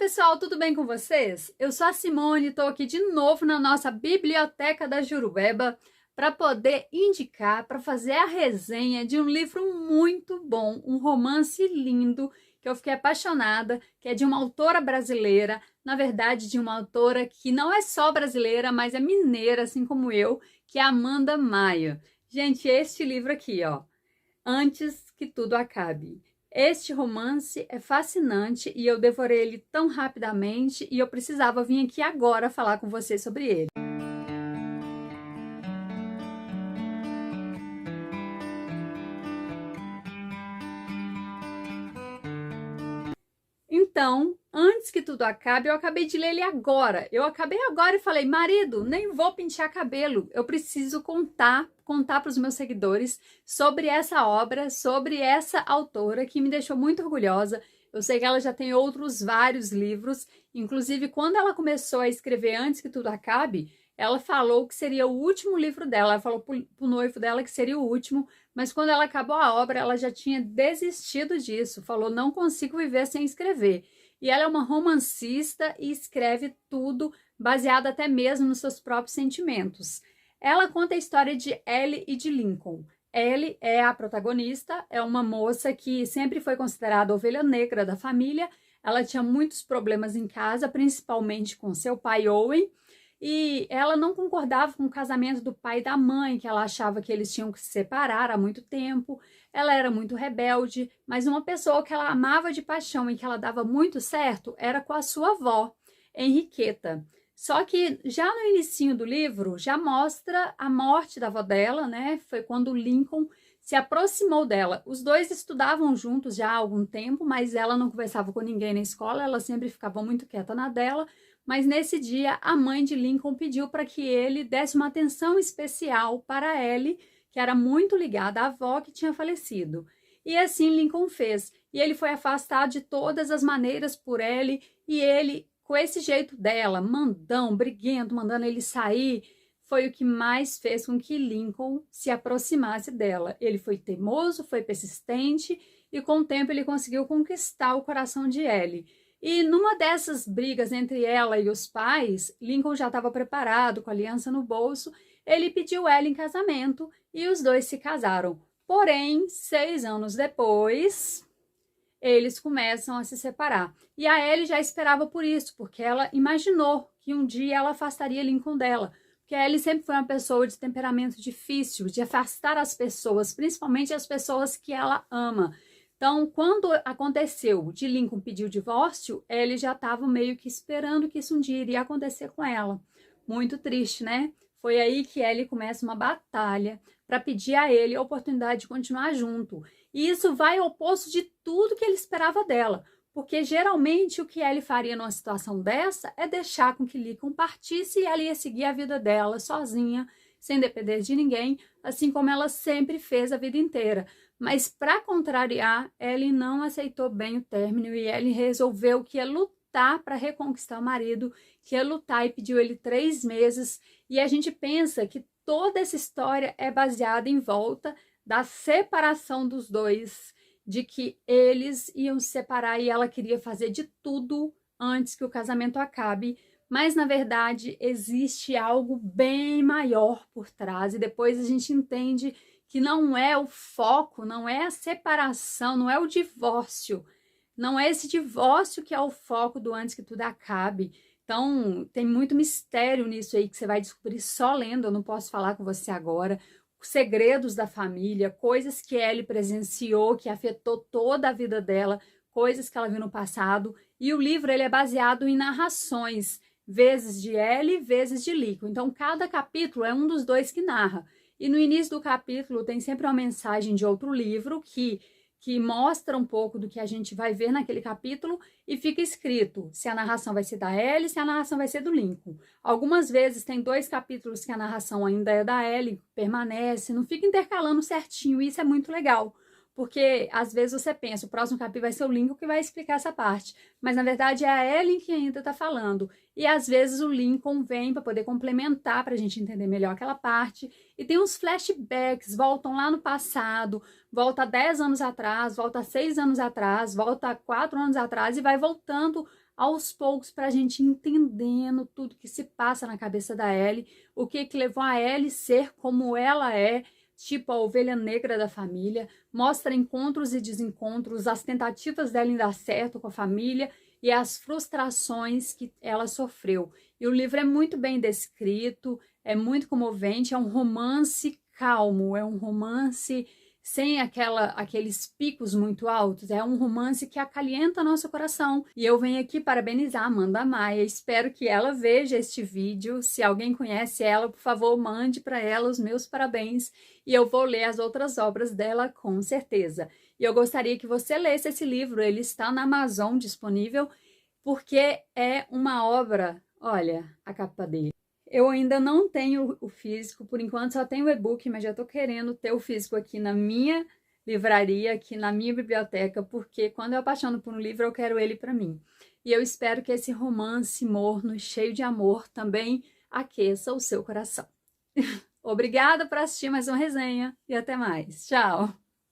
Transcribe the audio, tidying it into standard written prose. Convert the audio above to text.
pessoal, tudo bem com vocês? Eu sou a Simone, estou aqui de novo na nossa Biblioteca da Jurueba para poder indicar, para fazer a resenha de um livro muito bom, um romance lindo, que eu fiquei apaixonada, que é de uma autora brasileira, na verdade de uma autora que não é só brasileira, mas é mineira, assim como eu, que é Amanda Maia. Gente, este livro aqui, ó, Antes que Tudo Acabe. Este romance é fascinante e eu devorei ele tão rapidamente e eu precisava vir aqui agora falar com vocês sobre ele. Então, Antes que Tudo Acabe, eu acabei de ler ele agora. Eu acabei agora e falei, marido, nem vou pentear cabelo. Eu preciso contar para os meus seguidores sobre essa obra, sobre essa autora que me deixou muito orgulhosa. Eu sei que ela já tem outros vários livros. Inclusive, quando ela começou a escrever Antes que Tudo Acabe, ela falou que seria o último livro dela. Ela falou pro noivo dela que seria o último, mas quando ela acabou a obra, ela já tinha desistido disso. Falou, não consigo viver sem escrever. E ela é uma romancista e escreve tudo baseado até mesmo nos seus próprios sentimentos. Ela conta a história de Ellie e de Lincoln. Ellie é a protagonista, é uma moça que sempre foi considerada a ovelha negra da família. Ela tinha muitos problemas em casa, principalmente com seu pai Owen, e ela não concordava com o casamento do pai e da mãe, que ela achava que eles tinham que se separar há muito tempo. Ela era muito rebelde, mas uma pessoa que ela amava de paixão e que ela dava muito certo era com a sua avó, Henriqueta. Só que já no inicinho do livro já mostra a morte da avó dela, né? Foi quando Lincoln se aproximou dela. Os dois estudavam juntos já há algum tempo, mas ela não conversava com ninguém na escola, ela sempre ficava muito quieta na dela. Mas nesse dia, a mãe de Lincoln pediu para que ele desse uma atenção especial para Ellie, que era muito ligada à avó que tinha falecido. E assim Lincoln fez. E ele foi afastado de todas as maneiras por Ellie, e ele, com esse jeito dela, mandão, briguento, mandando ele sair, foi o que mais fez com que Lincoln se aproximasse dela. Ele foi teimoso, foi persistente, e com o tempo ele conseguiu conquistar o coração de Ellie. E numa dessas brigas entre ela e os pais, Lincoln já estava preparado, com a aliança no bolso. Ele pediu ela em casamento e os dois se casaram. Porém, 6 anos depois, eles começam a se separar. E a Ellie já esperava por isso, porque ela imaginou que um dia ela afastaria Lincoln dela. Porque a Ellie sempre foi uma pessoa de temperamento difícil, de afastar as pessoas, principalmente as pessoas que ela ama. Então, quando aconteceu de Lincoln pedir o divórcio, ele já estava meio que esperando que isso um dia iria acontecer com ela. Muito triste, né? Foi aí que Ellie começa uma batalha para pedir a ele a oportunidade de continuar junto. E isso vai ao oposto de tudo que ele esperava dela. Porque geralmente o que Ellie faria numa situação dessa é deixar com que Lincoln partisse e ela ia seguir a vida dela sozinha, sem depender de ninguém, assim como ela sempre fez a vida inteira. Mas, para contrariar, Ellie não aceitou bem o término e Ellie resolveu que ia lutar para reconquistar o marido, que ia lutar e pediu ele 3 meses. E a gente pensa que toda essa história é baseada em volta da separação dos dois, de que eles iam se separar e ela queria fazer de tudo antes que o casamento acabe. Mas, na verdade, existe algo bem maior por trás e depois a gente entende que não é o foco, não é a separação, não é o divórcio. Não é esse divórcio que é o foco do Antes que Tudo Acabe. Então, tem muito mistério nisso aí que você vai descobrir só lendo, eu não posso falar com você agora. Segredos da família, coisas que Ellie presenciou, que afetou toda a vida dela, coisas que ela viu no passado. E o livro ele é baseado em narrações, vezes de Ellie, vezes de Lincoln. Então, cada capítulo é um dos dois que narra. E no início do capítulo tem sempre uma mensagem de outro livro que mostra um pouco do que a gente vai ver naquele capítulo e fica escrito se a narração vai ser da Ellie, se a narração vai ser do Lincoln. Algumas vezes tem 2 capítulos que a narração ainda é da Ellie, permanece, não fica intercalando certinho, e isso é muito legal, Porque às vezes você pensa, o próximo capítulo vai ser o Lincoln que vai explicar essa parte, mas na verdade é a Ellen que ainda está falando. E às vezes o Lincoln vem para poder complementar, para a gente entender melhor aquela parte. E tem uns flashbacks, voltam lá no passado, volta 10 anos atrás, volta 6 anos atrás, volta 4 anos atrás e vai voltando aos poucos para a gente entendendo tudo que se passa na cabeça da Ellie, o que levou a Ellie ser como ela é, tipo a ovelha negra da família, mostra encontros e desencontros, as tentativas dela em dar certo com a família e as frustrações que ela sofreu. E o livro é muito bem descrito, é muito comovente, é um romance calmo, é um romance sem aqueles picos muito altos, é um romance que acalenta nosso coração. E eu venho aqui parabenizar a Amanda Maia, espero que ela veja este vídeo. Se alguém conhece ela, por favor, mande para ela os meus parabéns, e eu vou ler as outras obras dela com certeza. E eu gostaria que você lesse esse livro, ele está na Amazon disponível, porque é uma obra, olha a capa dele. Eu ainda não tenho o físico, por enquanto só tenho o e-book, mas já estou querendo ter o físico aqui na minha livraria, aqui na minha biblioteca, porque quando eu apaixono por um livro, eu quero ele para mim. E eu espero que esse romance morno, cheio de amor, também aqueça o seu coração. Obrigada por assistir mais uma resenha e até mais. Tchau!